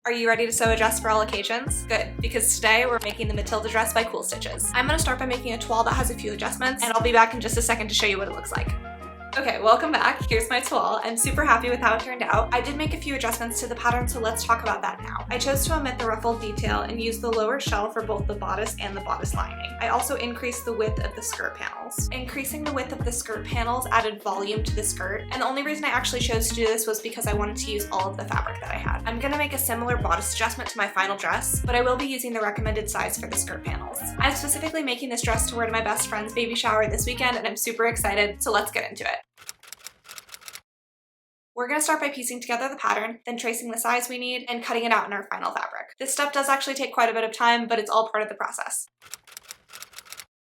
Are you ready to sew a dress for all occasions? Good, because today we're making the Matilda dress by Cool Stitches. I'm gonna start by making a toile that has a few adjustments, and I'll be back in just a second to show you what it looks like. Okay, welcome back. Here's my toile. I'm super happy with how it turned out. I did make a few adjustments to the pattern, so let's talk about that now. I chose to omit the ruffled detail and use the lower shell for both the bodice and the bodice lining. I also increased the width of the skirt panels. Increasing the width of the skirt panels added volume to the skirt, and the only reason I actually chose to do this was because I wanted to use all of the fabric that I had. I'm gonna make a similar bodice adjustment to my final dress, but I will be using the recommended size for the skirt panels. I'm specifically making this dress to wear to my best friend's baby shower this weekend, and I'm super excited, so let's get into it. We're going to start by piecing together the pattern, then tracing the size we need, and cutting it out in our final fabric. This step does actually take quite a bit of time, but it's all part of the process.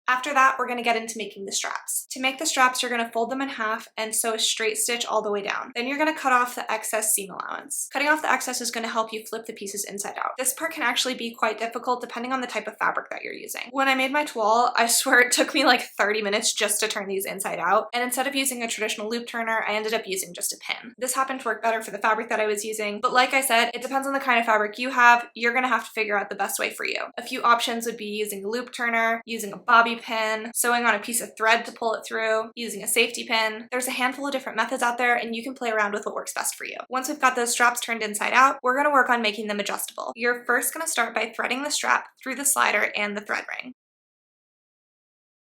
After that, we're going to get into making the straps. To make the straps, you're going to fold them in half and sew a straight stitch all the way down. Then you're going to cut off the excess seam allowance. Cutting off the excess is going to help you flip the pieces inside out. This part can actually be quite difficult depending on the type of fabric that you're using. When I made my toile, I swear it took me like 30 minutes just to turn these inside out, and instead of using a traditional loop turner, I ended up using just a pin. This happened to work better for the fabric that I was using, but like I said, it depends on the kind of fabric you have. You're going to have to figure out the best way for you. A few options would be using a loop turner, using a bobby pin, sewing on a piece of thread to pull it through, using a safety pin. There's a handful of different methods out there, and you can play around with what works best for you. Once we've got those straps turned inside out, we're going to work on making them adjustable. You're first going to start by threading the strap through the slider and the thread ring.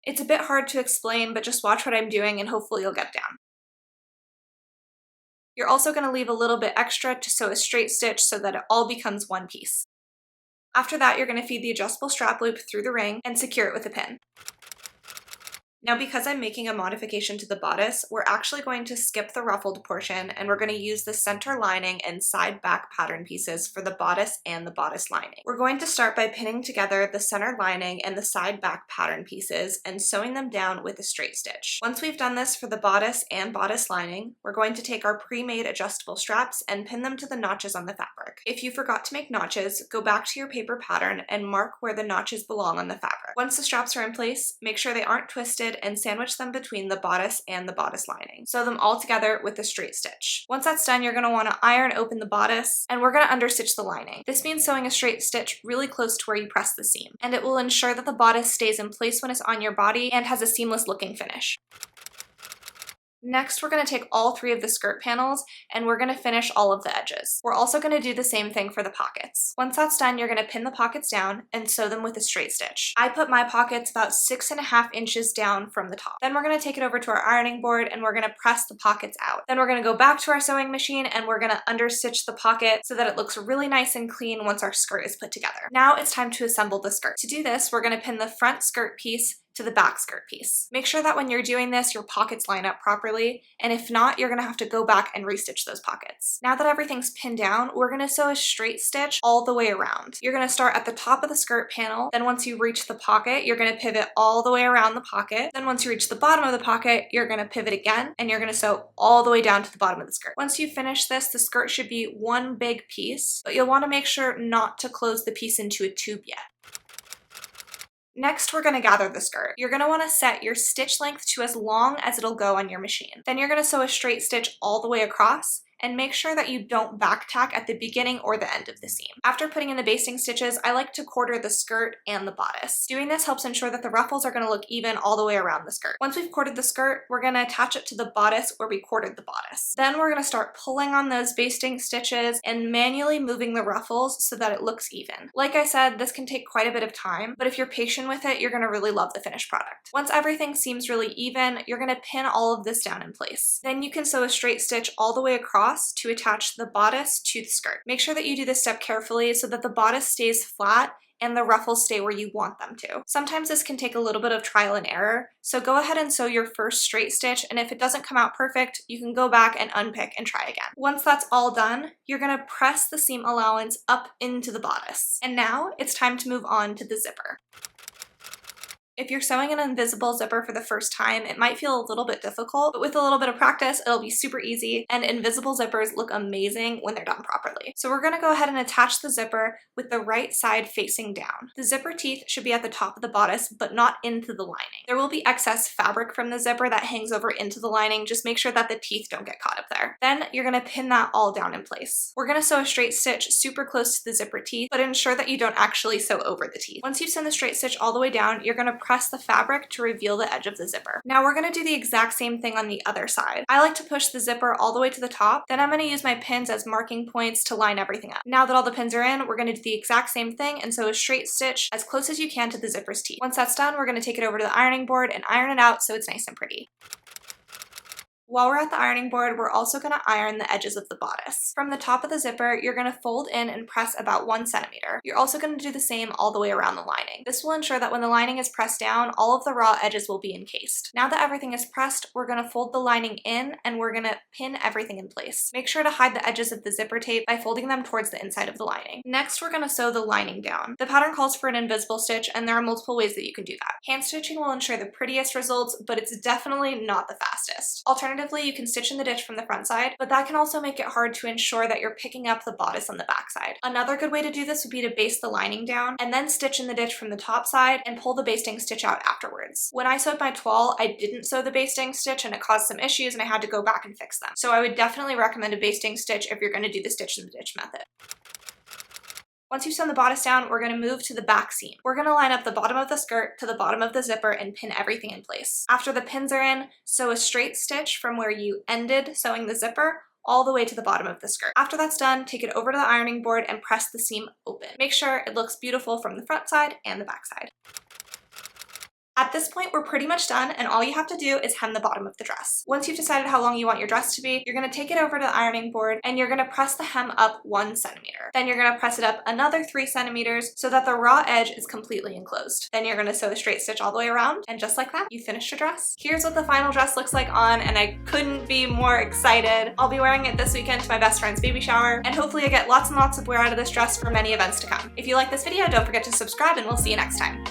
It's a bit hard to explain, but just watch what I'm doing and hopefully you'll get down. You're also going to leave a little bit extra to sew a straight stitch so that it all becomes one piece. After that, you're going to feed the adjustable strap loop through the ring and secure it with a pin. Now, because I'm making a modification to the bodice, we're actually going to skip the ruffled portion, and we're going to use the center lining and side back pattern pieces for the bodice and the bodice lining. We're going to start by pinning together the center lining and the side back pattern pieces and sewing them down with a straight stitch. Once we've done this for the bodice and bodice lining, we're going to take our pre-made adjustable straps and pin them to the notches on the fabric. If you forgot to make notches, go back to your paper pattern and mark where the notches belong on the fabric. Once the straps are in place, make sure they aren't twisted and sandwich them between the bodice and the bodice lining. Sew them all together with a straight stitch. Once that's done, you're going to want to iron open the bodice, and we're going to understitch the lining. This means sewing a straight stitch really close to where you press the seam, and it will ensure that the bodice stays in place when it's on your body and has a seamless looking finish. Next, we're going to take all three of the skirt panels and we're going to finish all of the edges. We're also going to do the same thing for the pockets. Once that's done, you're going to pin the pockets down and sew them with a straight stitch. I put my pockets about 6.5 inches down from the top. Then we're going to take it over to our ironing board and we're going to press the pockets out. Then we're going to go back to our sewing machine and we're going to understitch the pocket so that it looks really nice and clean once our skirt is put together. Now it's time to assemble the skirt. To do this, we're going to pin the front skirt piece to the back skirt piece. Make sure that when you're doing this, your pockets line up properly, and if not, you're gonna have to go back and restitch those pockets. Now that everything's pinned down, we're gonna sew a straight stitch all the way around. You're gonna start at the top of the skirt panel, then once you reach the pocket, you're gonna pivot all the way around the pocket. Then once you reach the bottom of the pocket, you're gonna pivot again, and you're gonna sew all the way down to the bottom of the skirt. Once you finish this, the skirt should be one big piece, but you'll wanna make sure not to close the piece into a tube yet. Next, we're going to gather the skirt. You're going to want to set your stitch length to as long as it'll go on your machine. Then you're going to sew a straight stitch all the way across, and make sure that you don't back tack at the beginning or the end of the seam. After putting in the basting stitches, I like to quarter the skirt and the bodice. Doing this helps ensure that the ruffles are going to look even all the way around the skirt. Once we've quartered the skirt, we're going to attach it to the bodice where we quartered the bodice. Then we're going to start pulling on those basting stitches and manually moving the ruffles so that it looks even. Like I said, this can take quite a bit of time, but if you're patient with it, you're going to really love the finished product. Once everything seems really even, you're going to pin all of this down in place. Then you can sew a straight stitch all the way across to attach the bodice to the skirt. Make sure that you do this step carefully so that the bodice stays flat and the ruffles stay where you want them to. Sometimes this can take a little bit of trial and error, so go ahead and sew your first straight stitch, and if it doesn't come out perfect, you can go back and unpick and try again. Once that's all done, you're gonna press the seam allowance up into the bodice. And now it's time to move on to the zipper. If you're sewing an invisible zipper for the first time, it might feel a little bit difficult, but with a little bit of practice, it'll be super easy, and invisible zippers look amazing when they're done properly. So we're gonna go ahead and attach the zipper with the right side facing down. The zipper teeth should be at the top of the bodice, but not into the lining. There will be excess fabric from the zipper that hangs over into the lining. Just make sure that the teeth don't get caught up there. Then you're gonna pin that all down in place. We're gonna sew a straight stitch super close to the zipper teeth, but ensure that you don't actually sew over the teeth. Once you've sewn the straight stitch all the way down, you're gonna press the fabric to reveal the edge of the zipper. Now we're gonna do the exact same thing on the other side. I like to push the zipper all the way to the top, then I'm gonna use my pins as marking points to line everything up. Now that all the pins are in, we're gonna do the exact same thing and sew a straight stitch as close as you can to the zipper's teeth. Once that's done, we're gonna take it over to the ironing board and iron it out so it's nice and pretty. While we're at the ironing board, we're also going to iron the edges of the bodice. From the top of the zipper, you're going to fold in and press about 1 centimeter. You're also going to do the same all the way around the lining. This will ensure that when the lining is pressed down, all of the raw edges will be encased. Now that everything is pressed, we're going to fold the lining in and we're going to pin everything in place. Make sure to hide the edges of the zipper tape by folding them towards the inside of the lining. Next, we're going to sew the lining down. The pattern calls for an invisible stitch, and there are multiple ways that you can do that. Hand stitching will ensure the prettiest results, but it's definitely not the fastest. Alternatively, you can stitch in the ditch from the front side, but that can also make it hard to ensure that you're picking up the bodice on the back side. Another good way to do this would be to baste the lining down and then stitch in the ditch from the top side and pull the basting stitch out afterwards. When I sewed my toile, I didn't sew the basting stitch and it caused some issues and I had to go back and fix them. So I would definitely recommend a basting stitch if you're going to do the stitch in the ditch method. Once you've sewn the bodice down, we're going to move to the back seam. We're going to line up the bottom of the skirt to the bottom of the zipper and pin everything in place. After the pins are in, sew a straight stitch from where you ended sewing the zipper all the way to the bottom of the skirt. After that's done, take it over to the ironing board and press the seam open. Make sure it looks beautiful from the front side and the back side. At this point, we're pretty much done, and all you have to do is hem the bottom of the dress. Once you've decided how long you want your dress to be, you're going to take it over to the ironing board and you're going to press the hem up 1 centimeter. Then you're going to press it up another 3 centimeters so that the raw edge is completely enclosed. Then you're going to sew a straight stitch all the way around, and just like that, you finished your dress. Here's what the final dress looks like on, and I couldn't be more excited. I'll be wearing it this weekend to my best friend's baby shower, and hopefully I get lots and lots of wear out of this dress for many events to come. If you like this video, don't forget to subscribe, and we'll see you next time.